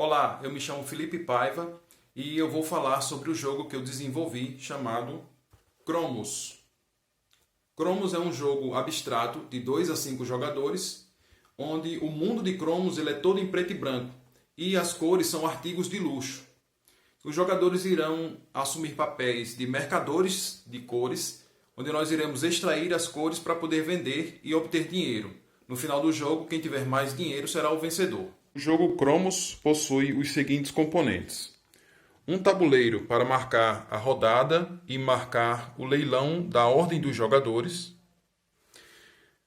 Olá, eu me chamo Felipe Paiva e eu vou falar sobre o jogo que eu desenvolvi chamado Cromos. Cromos é um jogo abstrato de 2 a 5 jogadores, onde o mundo de Cromos ele é todo em preto e branco e as cores são artigos de luxo. Os jogadores irão assumir papéis de mercadores de cores, onde nós iremos extrair as cores para poder vender e obter dinheiro. No final do jogo, quem tiver mais dinheiro será o vencedor. O jogo Cromos possui os seguintes componentes: um tabuleiro para marcar a rodada e marcar o leilão da ordem dos jogadores,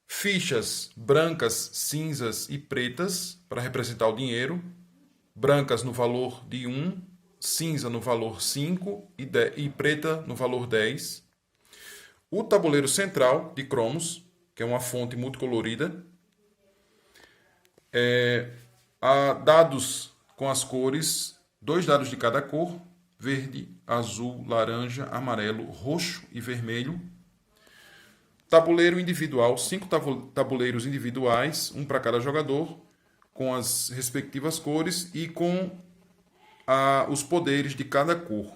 fichas brancas, cinzas e pretas para representar o dinheiro, brancas no valor de 1, cinza no valor 5 e preta no valor 10. O tabuleiro central de cromos, que é uma fonte multicolorida. Há dados com as cores, 2 dados de cada cor, verde, azul, laranja, amarelo, roxo e vermelho. Tabuleiro individual, 5 tabuleiros individuais, um para cada jogador, com as respectivas cores e com os poderes de cada cor.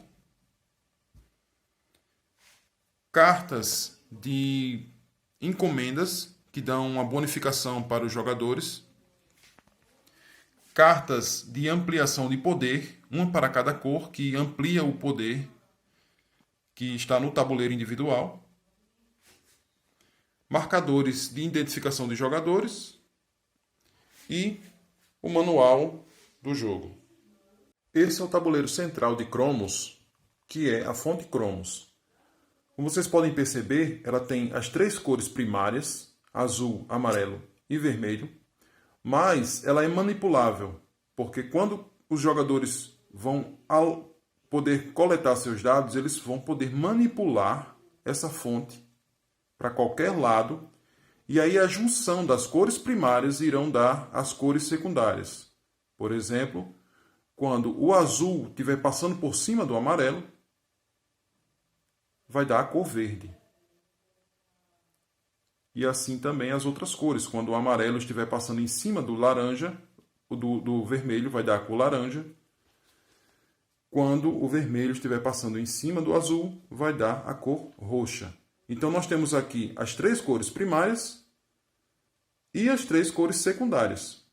Cartas de encomendas, que dão uma bonificação para os jogadores. Cartas de ampliação de poder, uma para cada cor, que amplia o poder que está no tabuleiro individual. Marcadores de identificação de jogadores e o manual do jogo. Esse é o tabuleiro central de cromos, que é a fonte cromos. Como vocês podem perceber, ela tem as 3 cores primárias, azul, amarelo e vermelho, mas ela é manipulável, porque quando os jogadores vão poder coletar seus dados, eles vão poder manipular essa fonte para qualquer lado, e aí a junção das cores primárias irão dar as cores secundárias. Por exemplo, quando o azul estiver passando por cima do amarelo, vai dar a cor verde. E assim também as outras cores. Quando o amarelo estiver passando em cima do laranja, do vermelho, vai dar a cor laranja. Quando o vermelho estiver passando em cima do azul, vai dar a cor roxa. Então nós temos aqui as 3 cores primárias e as 3 cores secundárias.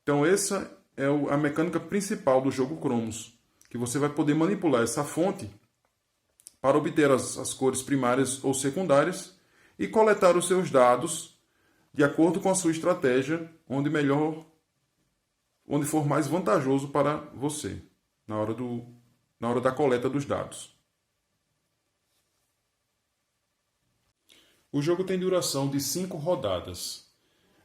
Então essa é a mecânica principal do jogo Cromos, que você vai poder manipular essa fonte para obter as cores primárias ou secundárias e coletar os seus dados de acordo com a sua estratégia, onde for mais vantajoso para você na hora da coleta dos dados. O jogo tem duração de 5 rodadas.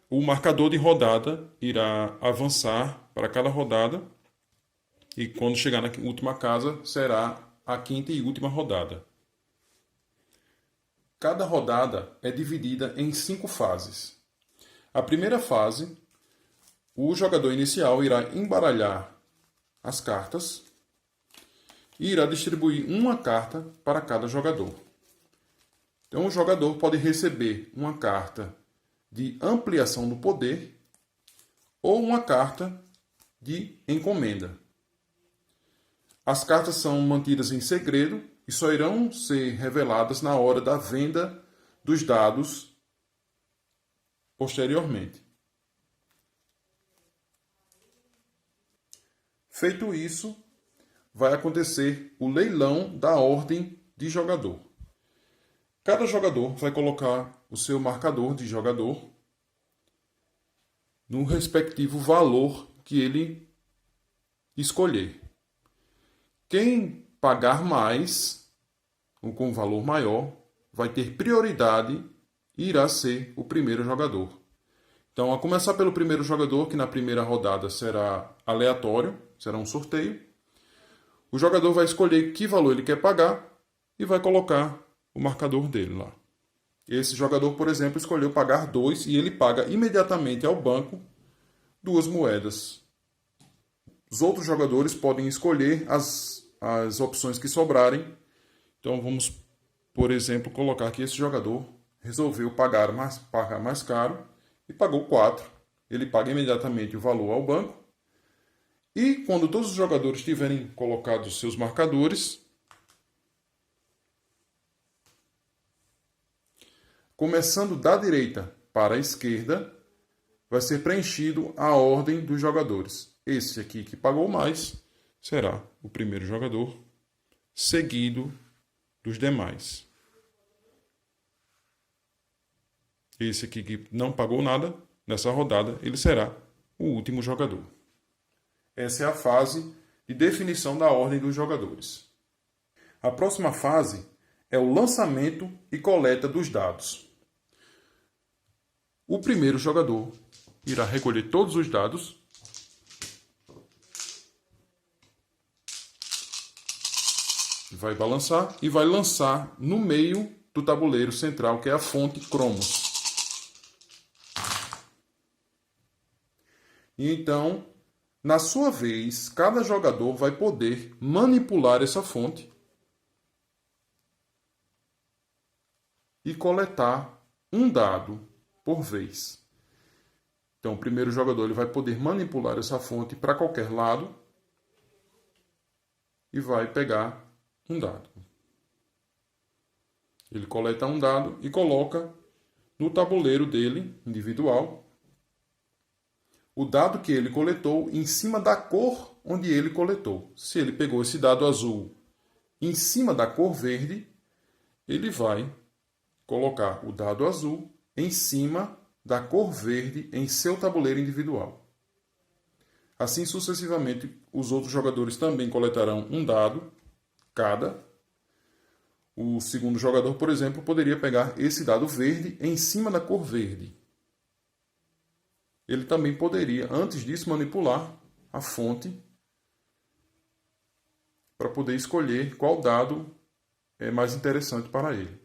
O marcador de rodada irá avançar para cada rodada e quando chegar na última casa será a 5ª e última rodada. Cada rodada é dividida em 5 fases. A primeira fase, o jogador inicial irá embaralhar as cartas e irá distribuir uma carta para cada jogador. Então o jogador pode receber uma carta de ampliação do poder ou uma carta de encomenda. As cartas são mantidas em segredo e só irão ser reveladas na hora da venda dos dados posteriormente. Feito isso, vai acontecer o leilão da ordem de jogador. Cada jogador vai colocar o seu marcador de jogador no respectivo valor que ele escolher. Quem pagar mais, ou com um valor maior, vai ter prioridade e irá ser o primeiro jogador. Então, a começar pelo primeiro jogador, que na primeira rodada será aleatório, será um sorteio. O jogador vai escolher que valor ele quer pagar e vai colocar o marcador dele lá. Esse jogador, por exemplo, escolheu pagar 2 e ele paga imediatamente ao banco 2 moedas. Os outros jogadores podem escolher as opções que sobrarem. Então vamos, por exemplo, colocar que esse jogador resolveu pagar mais caro e pagou 4. Ele paga imediatamente o valor ao banco E quando todos os jogadores tiverem colocado seus marcadores, começando da direita para a esquerda, vai ser preenchido a ordem dos jogadores. Esse aqui que pagou mais será o primeiro jogador, seguido dos demais. Esse aqui que não pagou nada nessa rodada, ele será o último jogador. Essa é a fase de definição da ordem dos jogadores. A próxima fase é o lançamento e coleta dos dados. O primeiro jogador irá recolher todos os dados vai balançar e vai lançar no meio do tabuleiro central, que é a fonte Cromos. E então, na sua vez, cada jogador vai poder manipular essa fonte e coletar um dado por vez. Então, o primeiro jogador ele vai poder manipular essa fonte para qualquer lado e vai pegar um dado. Ele coleta um dado e coloca no tabuleiro dele, individual, o dado que ele coletou em cima da cor onde ele coletou. Se ele pegou esse dado azul em cima da cor verde, ele vai colocar o dado azul em cima da cor verde em seu tabuleiro individual. Assim sucessivamente, os outros jogadores também coletarão um dado cada. O segundo jogador, por exemplo, poderia pegar esse dado verde em cima da cor verde. Ele também poderia, antes disso, manipular a fonte para poder escolher qual dado é mais interessante para ele.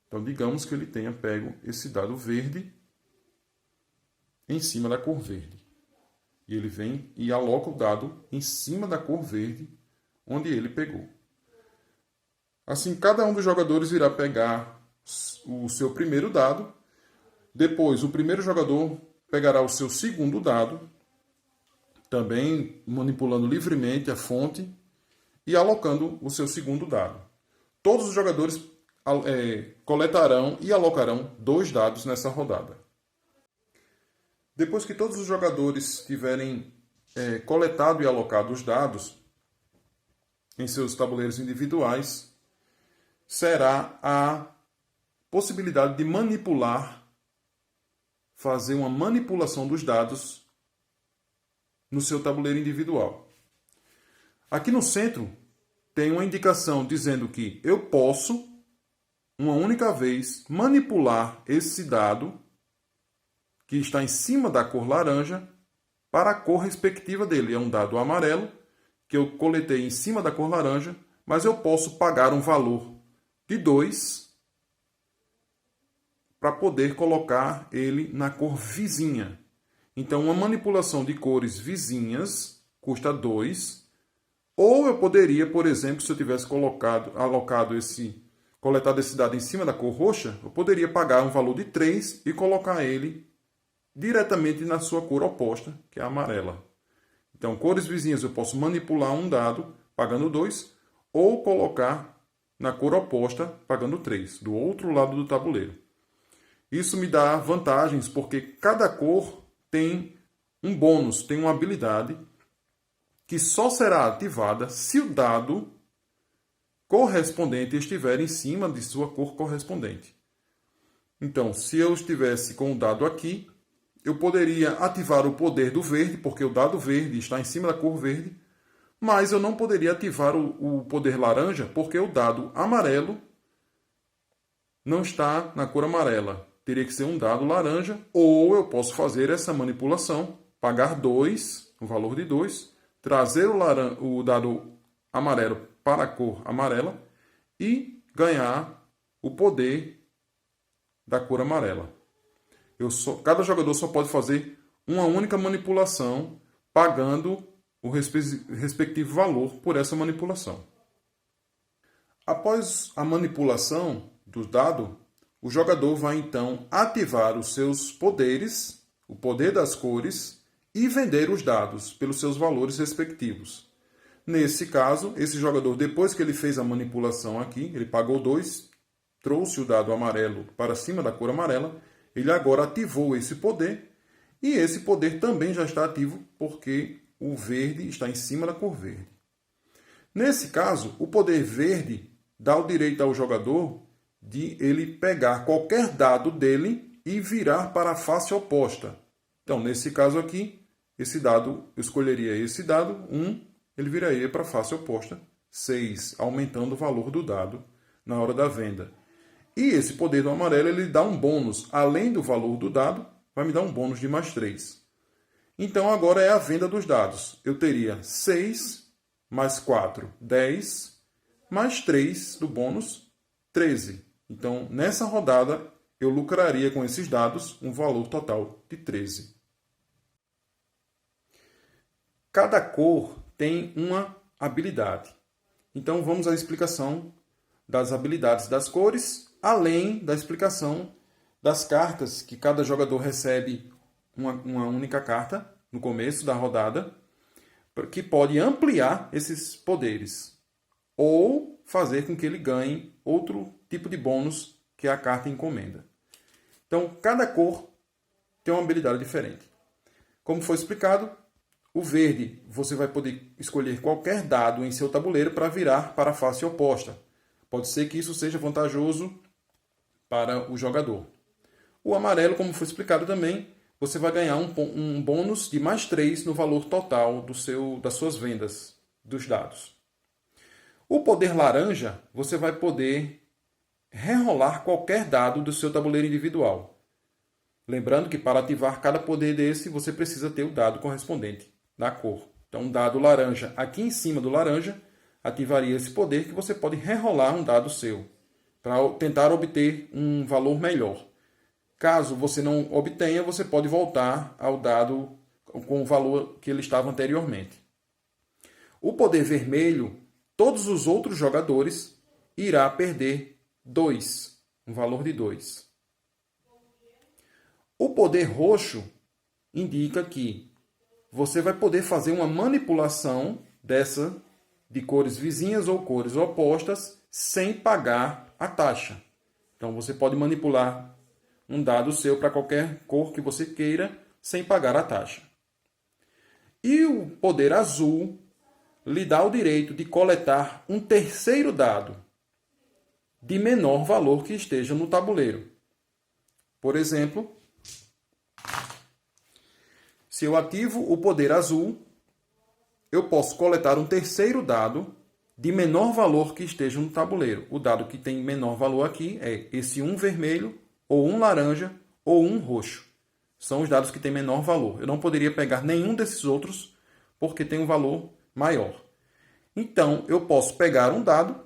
Então, digamos que ele tenha pego esse dado verde em cima da cor verde. E ele vem e aloca o dado em cima da cor verde onde ele pegou. Assim, cada um dos jogadores irá pegar o seu primeiro dado. Depois, o primeiro jogador pegará o seu segundo dado, também manipulando livremente a fonte e alocando o seu segundo dado. Todos os jogadores coletarão e alocarão 2 dados nessa rodada. Depois que todos os jogadores tiverem coletado e alocado os dados em seus tabuleiros individuais, será a possibilidade de fazer uma manipulação dos dados no seu tabuleiro individual. Aqui no centro tem uma indicação dizendo que eu posso, uma única vez, manipular esse dado que está em cima da cor laranja para a cor respectiva dele. É um dado amarelo que eu coletei em cima da cor laranja, mas eu posso pagar um valor de 2 para poder colocar ele na cor vizinha. Então, uma manipulação de cores vizinhas custa 2. Ou eu poderia, por exemplo, se eu tivesse coletado esse dado em cima da cor roxa, eu poderia pagar um valor de 3 e colocar ele diretamente na sua cor oposta, que é a amarela. Então, cores vizinhas eu posso manipular um dado pagando 2, ou colocar na cor oposta pagando 3, do outro lado do tabuleiro. Isso me dá vantagens, porque cada cor tem um bônus, tem uma habilidade que só será ativada se o dado correspondente estiver em cima de sua cor correspondente. Então, se eu estivesse com o dado aqui, eu poderia ativar o poder do verde, porque o dado verde está em cima da cor verde, mas eu não poderia ativar o poder laranja, porque o dado amarelo não está na cor amarela. Teria que ser um dado laranja, ou eu posso fazer essa manipulação, pagar 2, um valor de 2, trazer o dado amarelo para a cor amarela e ganhar o poder da cor amarela. Cada jogador só pode fazer uma única manipulação, pagando o respectivo valor por essa manipulação. Após a manipulação do dado, o jogador vai então ativar os seus poderes, o poder das cores, e vender os dados pelos seus valores respectivos. Nesse caso, esse jogador, depois que ele fez a manipulação aqui, ele pagou 2, trouxe o dado amarelo para cima da cor amarela, ele agora ativou esse poder, e esse poder também já está ativo porque o verde está em cima da cor verde. Nesse caso, o poder verde dá o direito ao jogador de ele pegar qualquer dado dele e virar para a face oposta. Então, nesse caso aqui, esse dado, eu escolheria esse dado, 1, ele viraria para a face oposta, 6, aumentando o valor do dado na hora da venda. E esse poder do amarelo, ele dá um bônus, além do valor do dado, vai me dar um bônus de mais 3. Então, agora é a venda dos dados. Eu teria 6 mais 4, 10, mais 3 do bônus, 13. Então, nessa rodada, eu lucraria com esses dados um valor total de 13. Cada cor tem uma habilidade. Então, vamos à explicação das habilidades das cores, além da explicação das cartas, que cada jogador recebe uma única carta no começo da rodada, que pode ampliar esses poderes, ou fazer com que ele ganhe outro tipo de bônus que a carta encomenda. Então, cada cor tem uma habilidade diferente. Como foi explicado, o verde, você vai poder escolher qualquer dado em seu tabuleiro para virar para a face oposta. Pode ser que isso seja vantajoso para o jogador. O amarelo, como foi explicado também, você vai ganhar um bônus de mais 3 no valor total das suas vendas dos dados. O poder laranja, você vai poder rerolar qualquer dado do seu tabuleiro individual. Lembrando que para ativar cada poder desse, você precisa ter o dado correspondente da cor. Então, um dado laranja aqui em cima do laranja ativaria esse poder, que você pode rerolar um dado seu para tentar obter um valor melhor. Caso você não obtenha, você pode voltar ao dado com o valor que ele estava anteriormente. O poder vermelho, todos os outros jogadores irá perder 2, um valor de 2. O poder roxo indica que você vai poder fazer uma manipulação de cores vizinhas ou cores opostas sem pagar a taxa. Então você pode manipular um dado seu para qualquer cor que você queira sem pagar a taxa. E o poder azul lhe dá o direito de coletar um terceiro dado de menor valor que esteja no tabuleiro. Por exemplo, se eu ativo o poder azul, eu posso coletar um terceiro dado de menor valor que esteja no tabuleiro. O dado que tem menor valor aqui é esse 1 vermelho, ou 1 laranja, ou 1 roxo. São os dados que têm menor valor. Eu não poderia pegar nenhum desses outros, porque tem um valor maior. Então, eu posso pegar um dado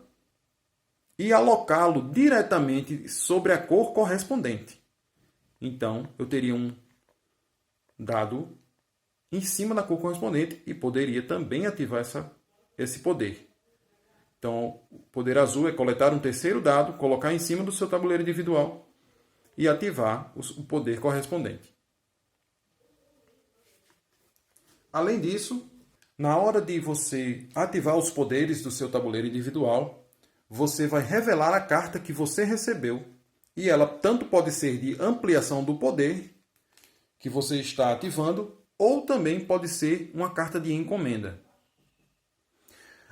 e alocá-lo diretamente sobre a cor correspondente. Então, eu teria um dado em cima da cor correspondente e poderia também ativar esse poder. Então, o poder azul é coletar um terceiro dado, colocar em cima do seu tabuleiro individual e ativar o poder correspondente. Além disso, na hora de você ativar os poderes do seu tabuleiro individual, você vai revelar a carta que você recebeu, e ela tanto pode ser de ampliação do poder que você está ativando, ou também pode ser uma carta de encomenda.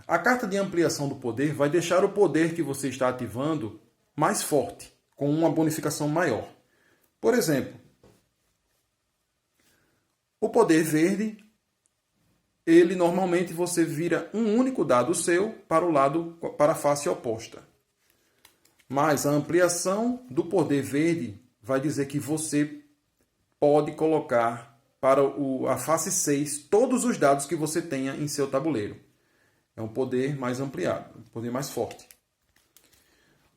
A carta de ampliação do poder vai deixar o poder que você está ativando mais forte, com uma bonificação maior. Por exemplo, o poder verde, ele normalmente você vira um único dado seu para a face oposta. Mas a ampliação do poder verde vai dizer que você pode colocar para a face 6 todos os dados que você tenha em seu tabuleiro. É um poder mais ampliado, um poder mais forte.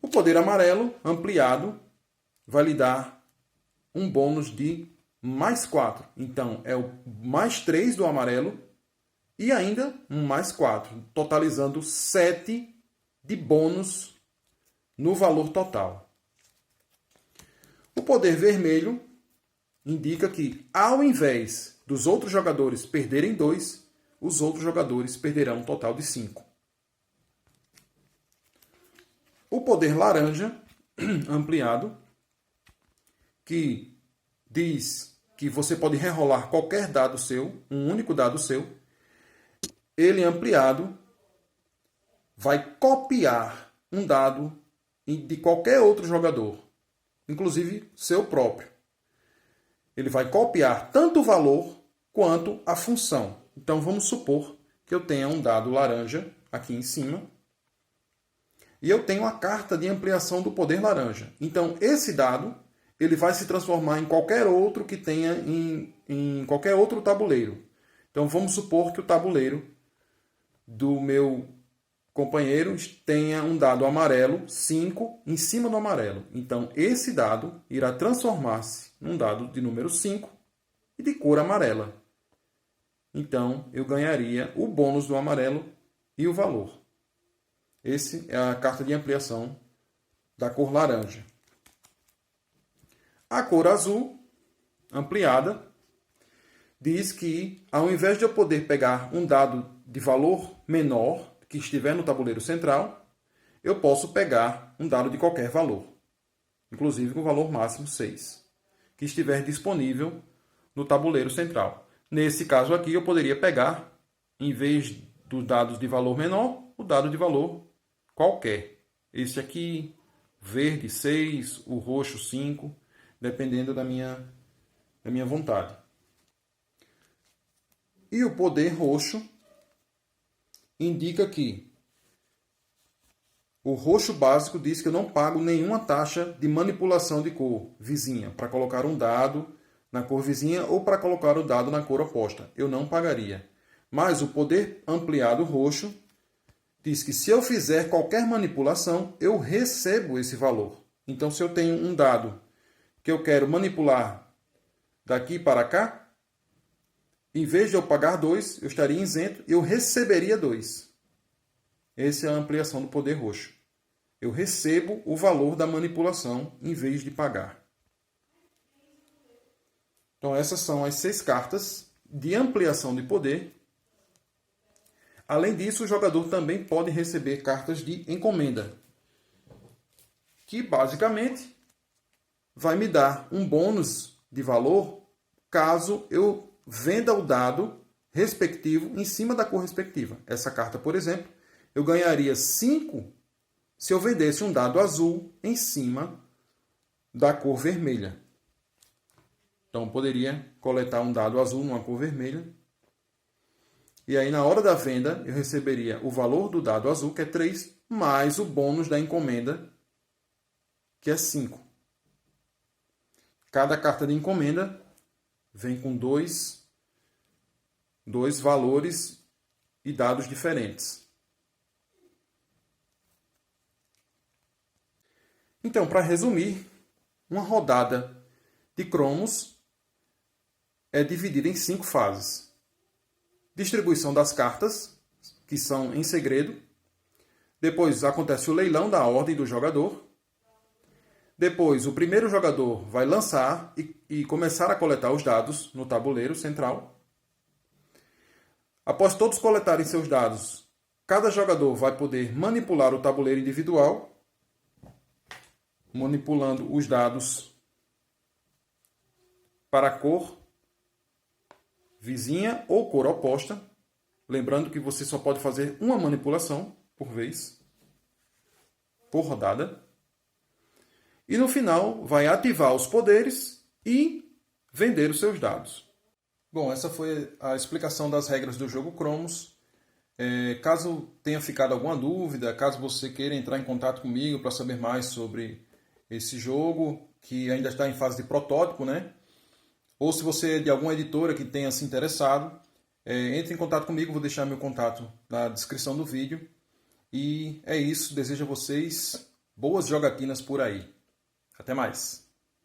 O poder amarelo ampliado vai lhe dar um bônus de mais 4. Então, é o mais 3 do amarelo e ainda um mais 4, totalizando 7 de bônus no valor total. O poder vermelho indica que, ao invés dos outros jogadores perderem 2, os outros jogadores perderão um total de 5. O poder laranja ampliado, que diz que você pode rerolar qualquer dado seu, um único dado seu, ele ampliado vai copiar um dado de qualquer outro jogador, inclusive seu próprio. Ele vai copiar tanto o valor quanto a função. Então vamos supor que eu tenha um dado laranja aqui em cima e eu tenho a carta de ampliação do poder laranja. Então esse dado ele vai se transformar em qualquer outro que tenha em qualquer outro tabuleiro. Então vamos supor que o tabuleiro do meu companheiro tenha um dado amarelo, 5, em cima do amarelo. Então esse dado irá transformar-se num dado de número 5 e de cor amarela. Então eu ganharia o bônus do amarelo e o valor. Essa é a carta de ampliação da cor laranja. A cor azul, ampliada, diz que ao invés de eu poder pegar um dado de valor menor que estiver no tabuleiro central, eu posso pegar um dado de qualquer valor, inclusive com valor máximo 6, que estiver disponível no tabuleiro central. Nesse caso aqui, eu poderia pegar, em vez dos dados de valor menor, o dado de valor qualquer. Esse aqui, verde 6, o roxo 5, dependendo da minha vontade. E o poder roxo indica que o roxo básico diz que eu não pago nenhuma taxa de manipulação de cor vizinha para colocar um dado na cor vizinha ou para colocar o dado na cor oposta. Eu não pagaria. Mas o poder ampliado roxo diz que se eu fizer qualquer manipulação, eu recebo esse valor. Então, se eu tenho um dado que eu quero manipular daqui para cá, em vez de eu pagar 2, eu estaria isento e eu receberia 2. Essa é a ampliação do poder roxo. Eu recebo o valor da manipulação em vez de pagar. Então essas são as 6 cartas de ampliação de poder. Além disso, o jogador também pode receber cartas de encomenda, que basicamente vai me dar um bônus de valor caso eu venda o dado respectivo em cima da cor respectiva. Essa carta, por exemplo, eu ganharia 5 se eu vendesse um dado azul em cima da cor vermelha. Então, eu poderia coletar um dado azul numa cor vermelha. E aí, na hora da venda, eu receberia o valor do dado azul, que é 3, mais o bônus da encomenda, que é 5. Cada carta de encomenda vem com dois valores e dados diferentes. Então, para resumir, uma rodada de cromos é dividida em 5 fases. Distribuição das cartas, que são em segredo. Depois acontece o leilão da ordem do jogador. Depois, o primeiro jogador vai lançar e começar a coletar os dados no tabuleiro central. Após todos coletarem seus dados, cada jogador vai poder manipular o tabuleiro individual, manipulando os dados para a cor vizinha ou cor oposta. Lembrando que você só pode fazer uma manipulação por vez, por rodada. E no final vai ativar os poderes e vender os seus dados. Bom, essa foi a explicação das regras do jogo Cromos. Caso tenha ficado alguma dúvida, caso você queira entrar em contato comigo para saber mais sobre esse jogo, que ainda está em fase de protótipo, né? Ou se você é de alguma editora que tenha se interessado, entre em contato comigo, vou deixar meu contato na descrição do vídeo. E é isso, desejo a vocês boas jogatinas por aí. Até mais!